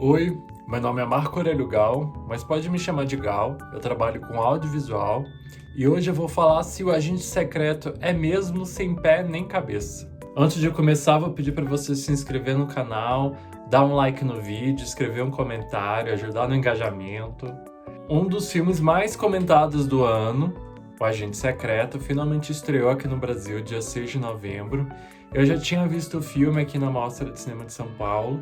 Oi, meu nome é Marco Aurélio Gal, mas pode me chamar de Gal. Eu trabalho com audiovisual e hoje eu vou falar se o agente secreto é mesmo sem pé nem cabeça. Antes de começar, vou pedir para você se inscrever no canal, dar um like no vídeo, escrever um comentário, ajudar no engajamento. Um dos filmes mais comentados do ano, O Agente Secreto, finalmente estreou aqui no Brasil dia 6 de novembro. Eu já tinha visto o filme aqui na Mostra de Cinema de São Paulo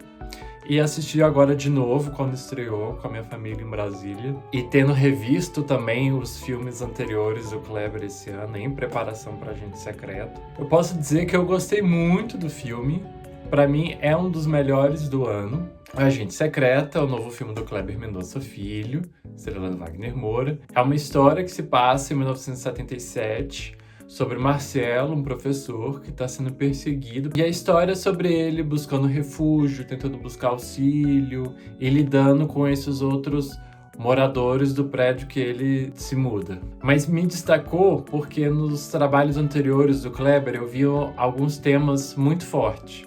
e assisti agora de novo quando estreou com a minha família em Brasília. E tendo revisto também os filmes anteriores do Kleber esse ano, em preparação para Agente Secreto, eu posso dizer que eu gostei muito do filme. Para mim, é um dos melhores do ano. O Agente Secreto é o novo filme do Kleber Mendonça Filho, estrelando Wagner Moura. É uma história que se passa em 1977, sobre Marcelo, um professor que está sendo perseguido. E a história é sobre ele buscando refúgio, tentando buscar auxílio e lidando com esses outros moradores do prédio que ele se muda. Mas me destacou porque nos trabalhos anteriores do Kleber eu vi alguns temas muito fortes.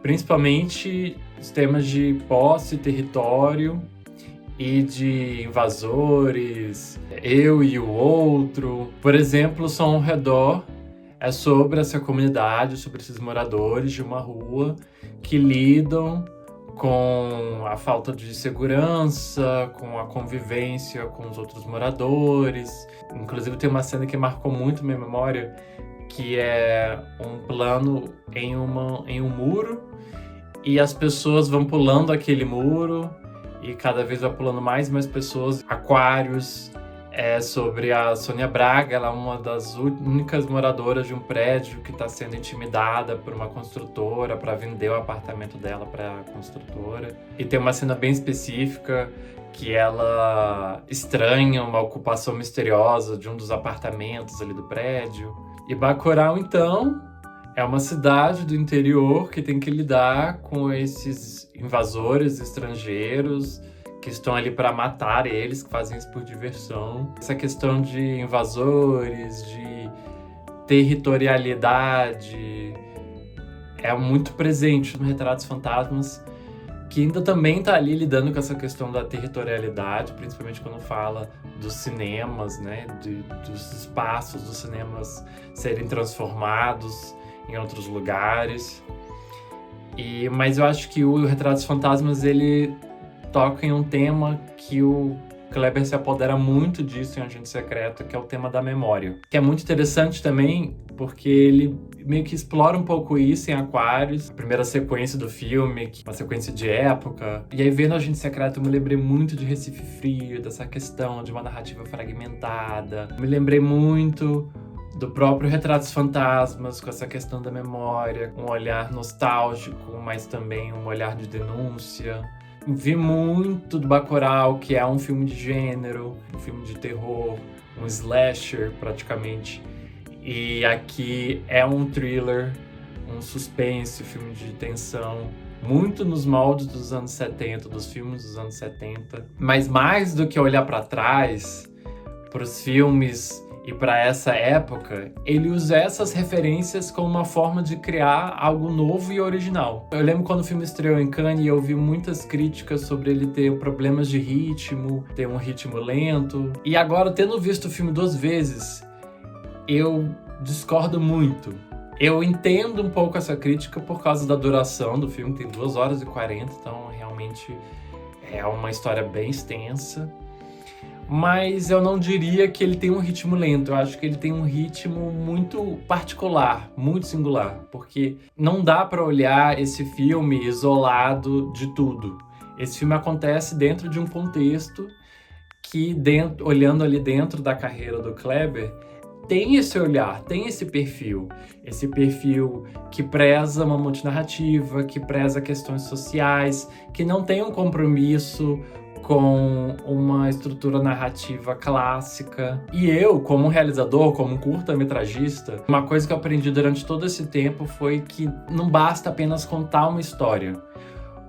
Principalmente os temas de posse, território e de invasores, eu e o outro. Por exemplo, Som ao Redor é sobre essa comunidade, sobre esses moradores de uma rua que lidam com a falta de segurança, com a convivência com os outros moradores. Inclusive tem uma cena que marcou muito minha memória, que é um plano em um muro e as pessoas vão pulando aquele muro e cada vez vai pulando mais e mais pessoas. Aquários é sobre a Sônia Braga, ela é uma das únicas moradoras de um prédio que está sendo intimidada por uma construtora para vender o apartamento dela para a construtora. E tem uma cena bem específica que ela estranha uma ocupação misteriosa de um dos apartamentos ali do prédio. E Bacurau, então, é uma cidade do interior que tem que lidar com esses invasores estrangeiros que estão ali para matar eles, que fazem isso por diversão. Essa questão de invasores, de territorialidade, é muito presente no Retratos Fantasmas, que ainda também está ali lidando com essa questão da territorialidade, principalmente quando fala dos cinemas, né, dos espaços dos cinemas serem transformados em outros lugares. Mas eu acho que o Retratos Fantasmas, ele toca em um tema que o Kleber se apodera muito disso em Agente Secreto, que é o tema da memória. Que é muito interessante também, porque ele meio que explora um pouco isso em Aquários, a primeira sequência do filme, uma sequência de época. E aí, vendo Agente Secreto, eu me lembrei muito de Recife Frio, dessa questão de uma narrativa fragmentada. Me lembrei muito do próprio Retratos Fantasmas, com essa questão da memória, um olhar nostálgico, mas também um olhar de denúncia. Vi muito do Bacurau, que é um filme de gênero, um filme de terror, um slasher praticamente. E aqui é um thriller, um suspense, um filme de tensão, muito nos moldes dos anos 70, dos filmes dos anos 70. Mas mais do que olhar para trás, para os filmes e para essa época, ele usa essas referências como uma forma de criar algo novo e original. Eu lembro quando o filme estreou em Cannes e eu vi muitas críticas sobre ele ter problemas de ritmo, ter um ritmo lento. E agora, tendo visto o filme 2 vezes, eu discordo muito. Eu entendo um pouco essa crítica por causa da duração do filme, tem 2 horas e 40, então realmente é uma história bem extensa. Mas eu não diria que ele tem um ritmo lento, eu acho que ele tem um ritmo muito particular, muito singular, porque não dá para olhar esse filme isolado de tudo. Esse filme acontece dentro de um contexto que, olhando ali dentro da carreira do Kleber, tem esse olhar, tem esse perfil que preza uma multinarrativa, que preza questões sociais, que não tem um compromisso com uma estrutura narrativa clássica. E eu, como realizador, como curta-metragista, uma coisa que eu aprendi durante todo esse tempo foi que não basta apenas contar uma história.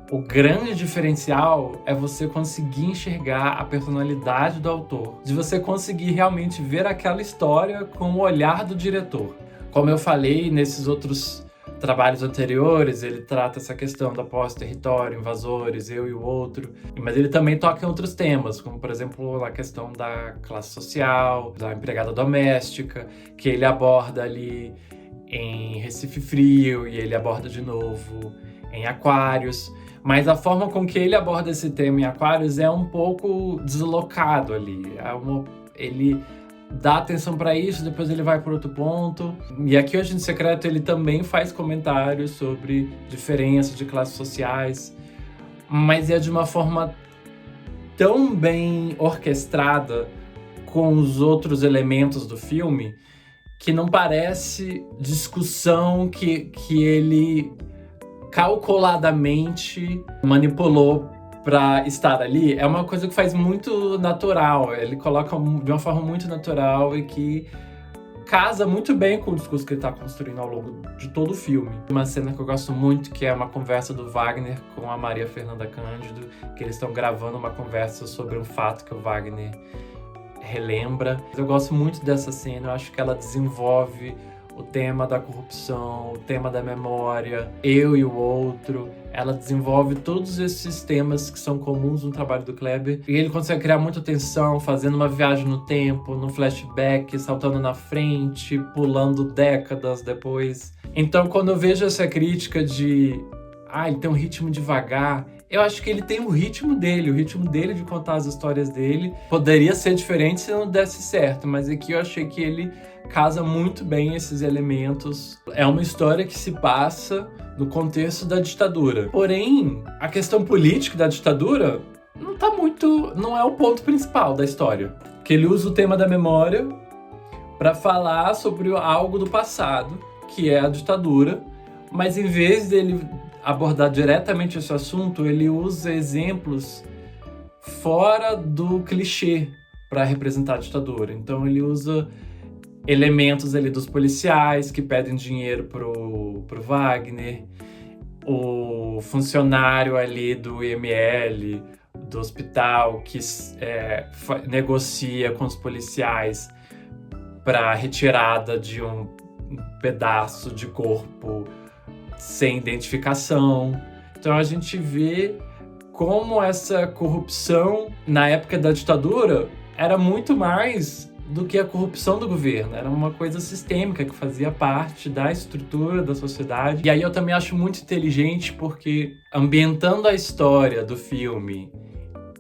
O grande diferencial é você conseguir enxergar a personalidade do autor, de você conseguir realmente ver aquela história com o olhar do diretor. Como eu falei nesses outros trabalhos anteriores, ele trata essa questão da posse, território, invasores, eu e o outro. Mas ele também toca em outros temas, como, por exemplo, a questão da classe social, da empregada doméstica, que ele aborda ali em Recife Frio e ele aborda de novo em Aquários. Mas a forma com que ele aborda esse tema em Aquários é um pouco deslocado ali. Ele dá atenção para isso, depois ele vai para outro ponto. E aqui o Agente Secreto ele também faz comentários sobre diferenças de classes sociais, mas é de uma forma tão bem orquestrada com os outros elementos do filme que não parece discussão que ele calculadamente manipulou para estar ali. É uma coisa que faz muito natural, ele coloca de uma forma muito natural e que casa muito bem com o discurso que ele está construindo ao longo de todo o filme. Uma cena que eu gosto muito, que é uma conversa do Wagner com a Maria Fernanda Cândido, que eles estão gravando uma conversa sobre um fato que o Wagner relembra. Eu gosto muito dessa cena, eu acho que ela desenvolve o tema da corrupção, o tema da memória, eu e o outro. Ela desenvolve todos esses temas que são comuns no trabalho do Kleber. E ele consegue criar muita tensão, fazendo uma viagem no tempo, no flashback, saltando na frente, pulando décadas depois. Então, quando eu vejo essa crítica de ele tem um ritmo devagar, eu acho que ele tem o ritmo dele de contar as histórias dele. Poderia ser diferente se não desse certo, mas aqui eu achei que ele casa muito bem esses elementos. É uma história que se passa no contexto da ditadura. Porém, a questão política da ditadura não é o ponto principal da história. Que ele usa o tema da memória para falar sobre algo do passado, que é a ditadura, mas em vez dele abordar diretamente esse assunto, ele usa exemplos fora do clichê para representar a ditadura. Então ele usa elementos ali dos policiais que pedem dinheiro pro Wagner, o funcionário ali do IML, do hospital, que negocia com os policiais para retirada de um pedaço de corpo sem identificação. Então a gente vê como essa corrupção na época da ditadura era muito mais do que a corrupção do governo, era uma coisa sistêmica que fazia parte da estrutura da sociedade. E aí eu também acho muito inteligente porque ambientando a história do filme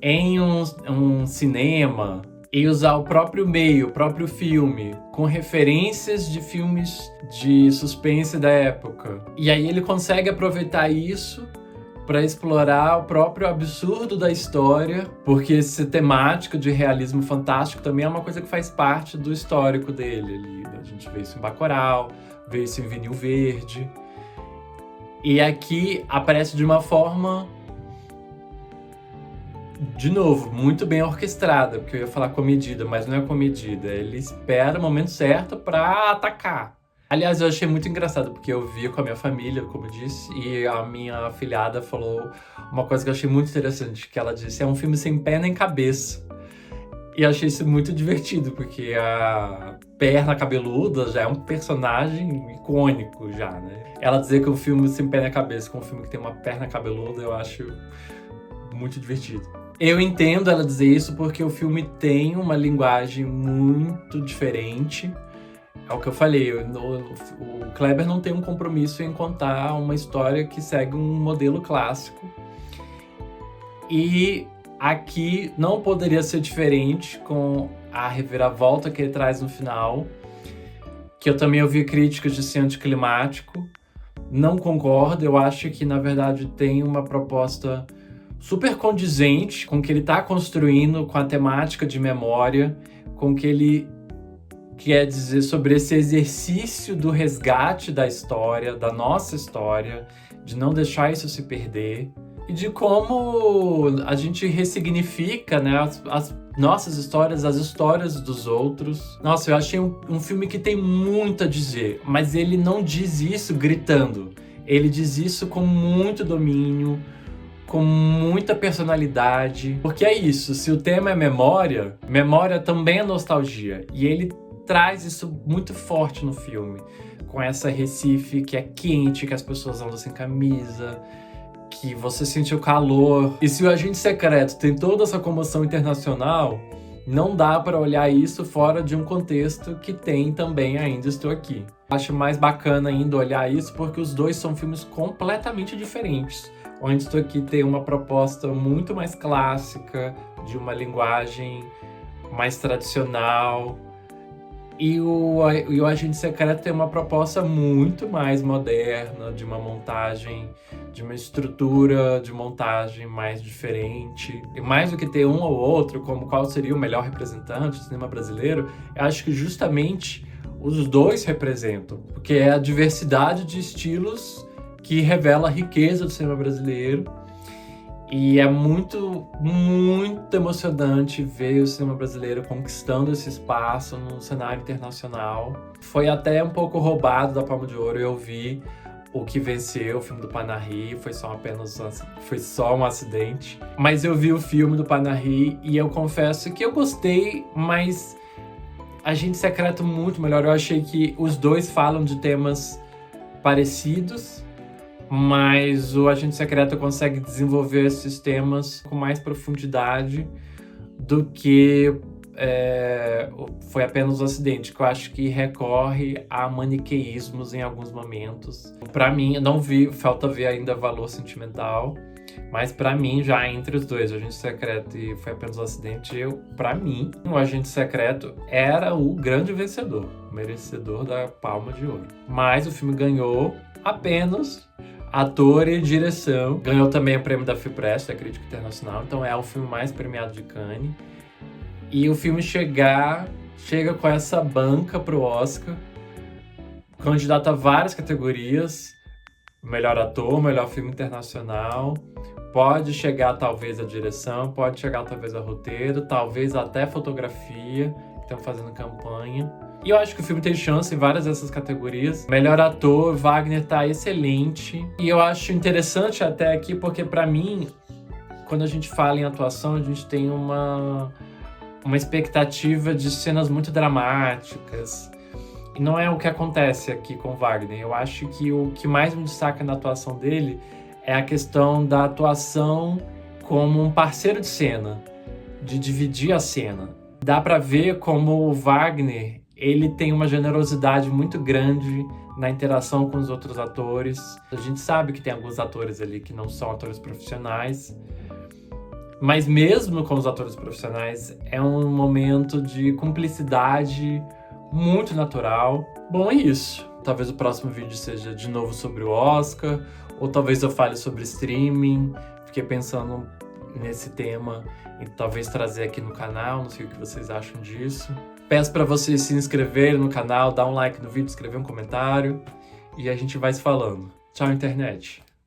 em um cinema e usar o próprio meio, o próprio filme, com referências de filmes de suspense da época. E aí ele consegue aproveitar isso para explorar o próprio absurdo da história, porque essa temática de realismo fantástico também é uma coisa que faz parte do histórico dele ali. A gente vê isso em Bacurau, vê isso em Vinil Verde. E aqui aparece de uma forma, de novo, muito bem orquestrada, porque eu ia falar comedida, mas não é comedida. Ele espera o momento certo para atacar. Aliás, eu achei muito engraçado, porque eu vi com a minha família, como eu disse, e a minha afilhada falou uma coisa que eu achei muito interessante, que ela disse, é um filme sem pé nem cabeça. E eu achei isso muito divertido, porque a perna cabeluda já é um personagem icônico já, né? Ela dizer que um filme sem pé nem cabeça com um filme que tem uma perna cabeluda, eu acho muito divertido. Eu entendo ela dizer isso porque o filme tem uma linguagem muito diferente. É o que eu falei, o Kleber não tem um compromisso em contar uma história que segue um modelo clássico. E aqui não poderia ser diferente com a reviravolta que ele traz no final, que eu também ouvi críticas de ser anticlimático. Não concordo, eu acho que na verdade tem uma proposta super condizente com o que ele está construindo, com a temática de memória, com o que ele quer dizer sobre esse exercício do resgate da história, da nossa história, de não deixar isso se perder, e de como a gente ressignifica, né, as nossas histórias, as histórias dos outros. Nossa, eu achei um filme que tem muito a dizer, mas ele não diz isso gritando. Ele diz isso com muito domínio, com muita personalidade. Porque é isso, se o tema é memória, memória também é nostalgia. E ele traz isso muito forte no filme, com essa Recife que é quente, que as pessoas andam sem camisa, que você sente o calor. E se o Agente Secreto tem toda essa comoção internacional, não dá para olhar isso fora de um contexto que tem também Ainda Estou Aqui. Acho mais bacana ainda olhar isso porque os dois são filmes completamente diferentes. O Ainda Estou Aqui tem uma proposta muito mais clássica, de uma linguagem mais tradicional, e o Agente Secreto tem uma proposta muito mais moderna, de uma montagem, de uma estrutura de montagem mais diferente. E mais do que ter um ou outro, como qual seria o melhor representante do cinema brasileiro, eu acho que justamente os dois representam, porque é a diversidade de estilos que revela a riqueza do cinema brasileiro. E é muito, muito emocionante ver o cinema brasileiro conquistando esse espaço no cenário internacional. Foi até um pouco roubado da Palma de Ouro. Eu vi o que venceu, o filme do Panahy, foi só um acidente. Mas eu vi o filme do Panahy e eu confesso que eu gostei, mas Agente Secreto muito melhor. Eu achei que os dois falam de temas parecidos, mas o Agente Secreto consegue desenvolver esses temas com mais profundidade do que foi apenas um acidente, que eu acho que recorre a maniqueísmos em alguns momentos. Pra mim, eu não vi, falta ver ainda valor sentimental, mas pra mim, já entre os dois, o Agente Secreto e Foi Apenas um Acidente, pra mim, o Agente Secreto era o grande vencedor, merecedor da Palma de Ouro. Mas o filme ganhou apenas ator e direção. Ganhou também o prêmio da FIPRESS, da Crítica Internacional, então é o filme mais premiado de Cannes. E o filme chega com essa banca pro Oscar, candidato a várias categorias, melhor ator, melhor filme internacional, pode chegar talvez a direção, pode chegar talvez a roteiro, talvez até fotografia, que estão fazendo campanha. E eu acho que o filme tem chance em várias dessas categorias. Melhor ator, Wagner tá excelente. E eu acho interessante até aqui, porque pra mim, quando a gente fala em atuação, a gente tem uma expectativa de cenas muito dramáticas. E não é o que acontece aqui com o Wagner. Eu acho que o que mais me destaca na atuação dele é a questão da atuação como um parceiro de cena, de dividir a cena. Dá pra ver como o Wagner, ele tem uma generosidade muito grande na interação com os outros atores. A gente sabe que tem alguns atores ali que não são atores profissionais, mas mesmo com os atores profissionais, é um momento de cumplicidade muito natural. Bom, é isso. Talvez o próximo vídeo seja de novo sobre o Oscar, ou talvez eu fale sobre streaming. Fiquei pensando nesse tema e talvez trazer aqui no canal, não sei o que vocês acham disso. Peço para vocês se inscreverem no canal, dar um like no vídeo, escrever um comentário e a gente vai se falando. Tchau, internet!